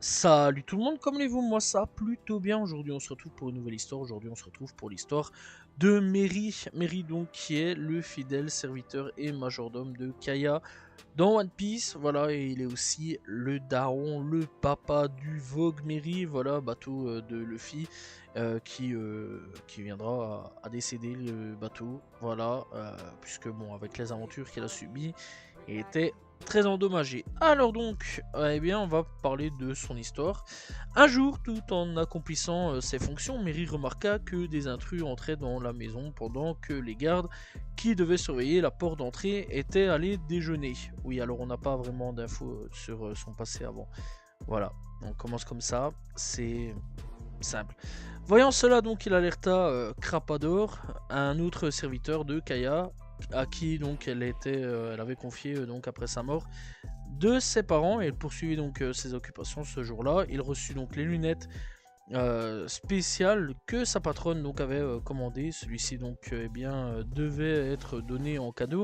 Salut tout le monde, comme allez-vous? Moi ça plutôt bien. Aujourd'hui on se retrouve pour une nouvelle histoire. Aujourd'hui on se retrouve pour l'histoire de Mary. Mary donc qui est le fidèle serviteur et majordome de Kaya dans One Piece. Voilà, et il est aussi le daron, le papa du Vogue Mary. Voilà, bateau de Luffy qui viendra à décéder le bateau. Voilà, puisque bon avec les aventures qu'il a subies, il était très endommagé. Alors donc, eh bien, on va parler de son histoire. Un jour, tout en accomplissant ses fonctions, Mary remarqua que des intrus entraient dans la maison pendant que les gardes qui devaient surveiller la porte d'entrée étaient allés déjeuner. Oui, alors on n'a pas vraiment d'infos sur son passé avant. Voilà, on commence comme ça, c'est simple. Voyant cela, donc, il alerta Crapador, un autre serviteur de Kaya, à qui donc elle avait confié donc après sa mort de ses parents, et elle poursuivit donc ses occupations ce jour-là. Il reçut donc les lunettes spéciales que sa patronne donc avait commandées. Celui-ci donc devait être donné en cadeau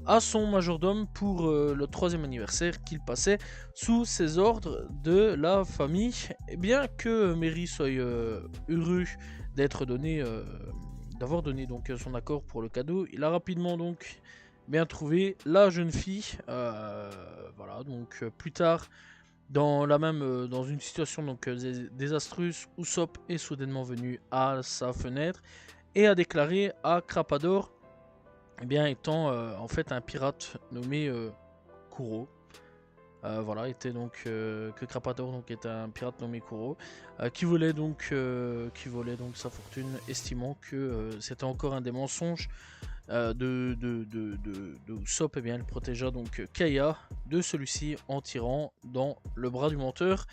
à son majordome pour le 3e anniversaire qu'il passait sous ses ordres de la famille. Et bien que Mary soit heureux d'être donné d'avoir donné donc son accord pour le cadeau, il a rapidement donc bien trouvé la jeune fille. Voilà, donc plus tard, dans une situation donc désastreuse, Usopp est soudainement venu à sa fenêtre et a déclaré à Crapador, eh bien étant en fait un pirate nommé Kuro. Voilà, était donc que Crapador donc est un pirate nommé Kuro, qui volait donc sa fortune, estimant que c'était encore un des mensonges de Usopp. Eh bien, elle protégea donc Kaya de celui-ci en tirant dans le bras du menteur.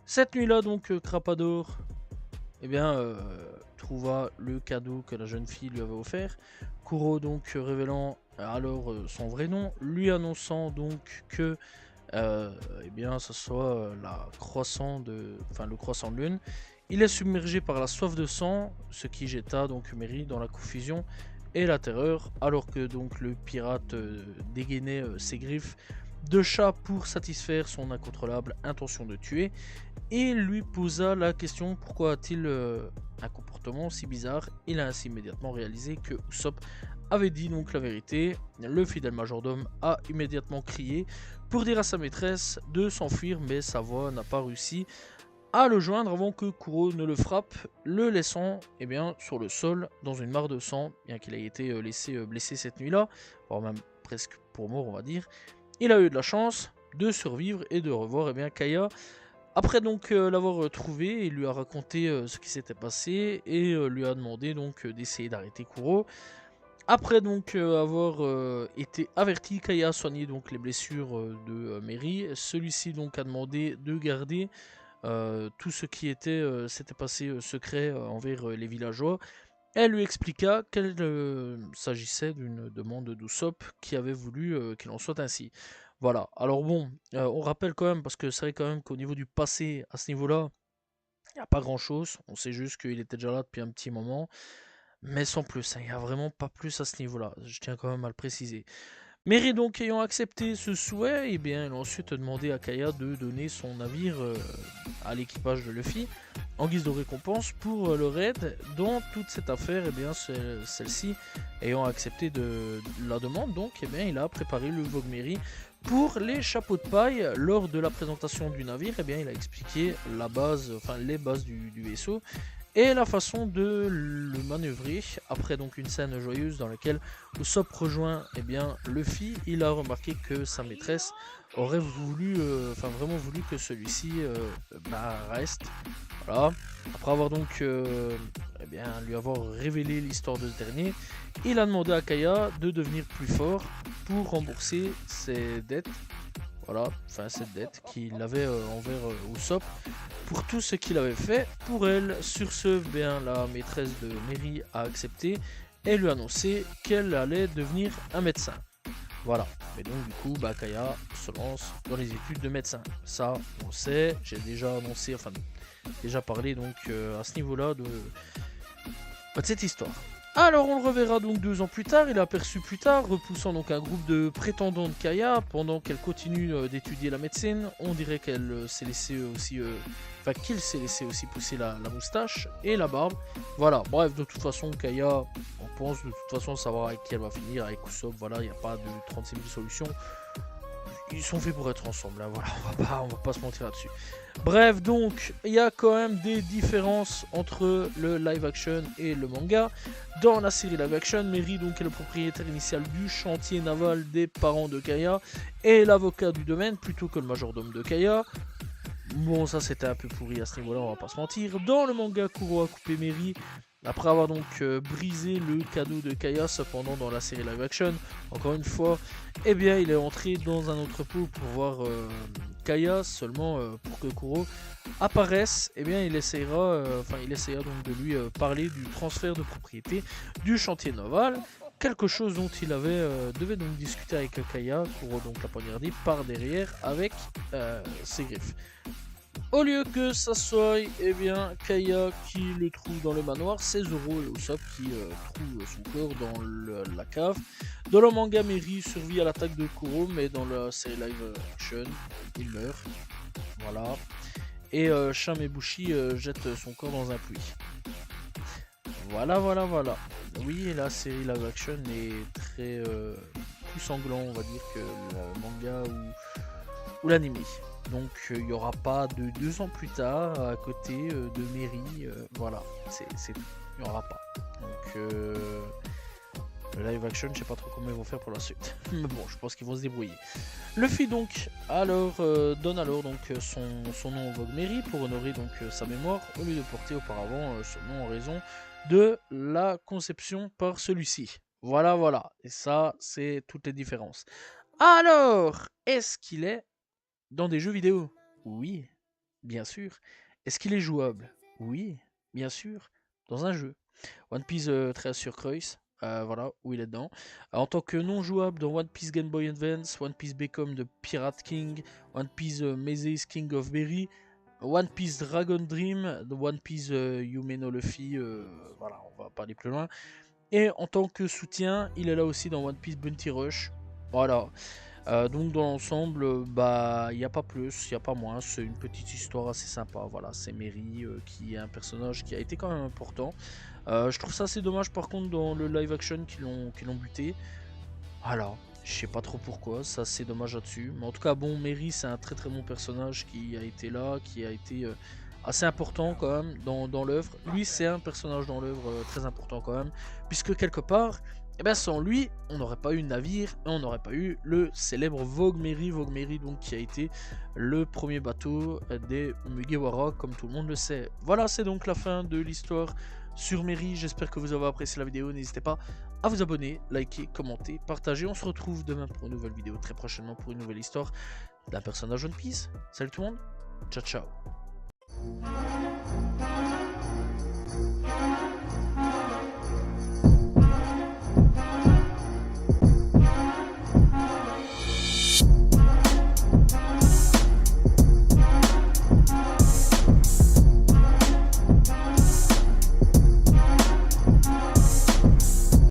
Cette nuit-là, donc Crapador trouva le cadeau que la jeune fille lui avait offert. Kuro donc révélant alors son vrai nom, lui annonçant donc que ce soit le croissant de lune. Il est submergé par la soif de sang, ce qui jeta donc Mary dans la confusion et la terreur, alors que donc le pirate dégainait ses griffes de chat pour satisfaire son incontrôlable intention de tuer, et lui posa la question pourquoi a-t-il un comportement si bizarre. Il a ainsi immédiatement réalisé que Usopp avait dit donc la vérité. Le fidèle majordome a immédiatement crié pour dire à sa maîtresse de s'enfuir, mais sa voix n'a pas réussi à le joindre avant que Kuro ne le frappe, le laissant sur le sol dans une mare de sang, bien qu'il ait été laissé blessé cette nuit-là, voire même presque pour mort on va dire. Il a eu de la chance de survivre et de revoir Kaya. Après donc l'avoir trouvé, il lui a raconté ce qui s'était passé et lui a demandé donc d'essayer d'arrêter Kuro. Après donc avoir été averti, Kaya a soigné donc les blessures de Mary. Celui-ci donc a demandé de garder tout ce qui s'était passé secret envers les villageois. Elle lui expliqua qu'il s'agissait d'une demande d'Usopp qui avait voulu qu'il en soit ainsi. Voilà, alors bon, on rappelle quand même, parce que c'est vrai quand même qu'au niveau du passé, à ce niveau-là, il n'y a pas grand-chose. On sait juste qu'il était déjà là depuis un petit moment, mais sans plus, hein, il n'y a vraiment pas plus à ce niveau-là. Je tiens quand même à le préciser. Mary donc ayant accepté ce souhait, elle a ensuite demandé à Kaya de donner son navire à l'équipage de Luffy en guise de récompense pour le raid dans toute cette affaire. Celle-ci ayant accepté de la demande, donc il a préparé le Vogue Mary pour les chapeaux de paille. Lors de la présentation du navire, il a expliqué les bases du vaisseau et la façon de le manœuvrer. Après donc une scène joyeuse dans laquelle Usopp rejoint Luffy, il a remarqué que sa maîtresse aurait vraiment voulu que celui-ci reste. Voilà. Après avoir donc lui avoir révélé l'histoire de ce dernier, il a demandé à Kaya de devenir plus fort pour rembourser ses dettes. Voilà, cette dette qu'il avait envers Usopp pour tout ce qu'il avait fait pour elle. Sur ce, la maîtresse de Mary a accepté et lui a annoncé qu'elle allait devenir un médecin. Voilà, et donc du coup, Kaya se lance dans les études de médecin. Ça, on sait, j'ai déjà déjà parlé donc à ce niveau-là de cette histoire. Alors on le reverra donc 2 ans plus tard, il est aperçu plus tard, repoussant donc un groupe de prétendants de Kaya pendant qu'elle continue d'étudier la médecine. On dirait qu'elle s'est laissé aussi, enfin qu'il s'est laissé aussi pousser la moustache et la barbe. Voilà, bref, de toute façon Kaya, on pense de toute façon savoir avec qui elle va finir, avec Usopp, voilà, il n'y a pas de 36 000 solutions. Ils sont faits pour être ensemble, là, voilà, on va pas se mentir là-dessus. Bref, donc, il y a quand même des différences entre le live action et le manga. Dans la série live action, Mary donc, est le propriétaire initial du chantier naval des parents de Kaya et l'avocat du domaine plutôt que le majordome de Kaya. Bon, ça c'était un peu pourri à ce niveau-là, on va pas se mentir. Dans le manga, Kuro a coupé Mary après avoir donc brisé le cadeau de Kaya. Cependant, dans la série live action, encore une fois, eh bien, il est entré dans un entrepôt pour voir Kaya. Seulement pour que Kuro apparaisse, eh bien, il essaiera donc de lui parler du transfert de propriété du chantier naval. Quelque chose dont il devait donc discuter avec Kaya. Kuro donc l'a poignardé par derrière avec ses griffes. Au lieu que ça soit Kaya qui le trouve dans le manoir, c'est Zoro et Usopp qui trouvent son corps dans la cave. Dans le manga, Mary survit à l'attaque de Kuro, mais dans la série live action, il meurt. Voilà. Et Sham et Bushi jettent son corps dans un puits. Voilà. Oui, la série live action est très plus sanglant, on va dire, que le manga ou l'anime. Donc il n'y aura pas de 2 ans plus tard à côté de Mary, voilà, c'est tout, il n'y aura pas. Donc le live action, je sais pas trop comment ils vont faire pour la suite, mais bon, je pense qu'ils vont se débrouiller. Luffy donc donne alors donc son nom au Vogue Mary pour honorer donc sa mémoire au lieu de porter auparavant son nom en raison de la conception par celui-ci. Voilà, et ça c'est toutes les différences. Alors, est-ce qu'il est dans des jeux vidéo? Oui, bien sûr. Est-ce qu'il est jouable? Oui, bien sûr. Dans un jeu. One Piece 13 sur Kreuz, voilà, où il est dedans. En tant que non jouable dans One Piece Game Boy Advance, One Piece Become de Pirate King, One Piece Meze's King of Berry, One Piece Dragon Dream, One Piece Yume no Luffy, voilà, on va pas aller plus loin. Et en tant que soutien, il est là aussi dans One Piece Bounty Rush. Voilà. Donc dans l'ensemble, il n'y a pas plus, il n'y a pas moins, c'est une petite histoire assez sympa, voilà, c'est Mary qui est un personnage qui a été quand même important. Je trouve ça assez dommage par contre dans le live action qu'ils l'ont buté, voilà, je sais pas trop pourquoi, ça c'est dommage là-dessus, mais en tout cas bon, Mary c'est un très très bon personnage qui a été là, qui a été assez important quand même dans l'œuvre. Lui c'est un personnage dans l'œuvre très important quand même, puisque quelque part, et bien sans lui, on n'aurait pas eu de navire et on n'aurait pas eu le célèbre Vogue Mary donc qui a été le premier bateau des Mugiwara, comme tout le monde le sait. Voilà, c'est donc la fin de l'histoire sur Mary. J'espère que vous avez apprécié la vidéo. N'hésitez pas à vous abonner, liker, commenter, partager. On se retrouve demain pour une nouvelle vidéo, très prochainement pour une nouvelle histoire d'un personnage One Piece. Salut tout le monde, ciao ciao.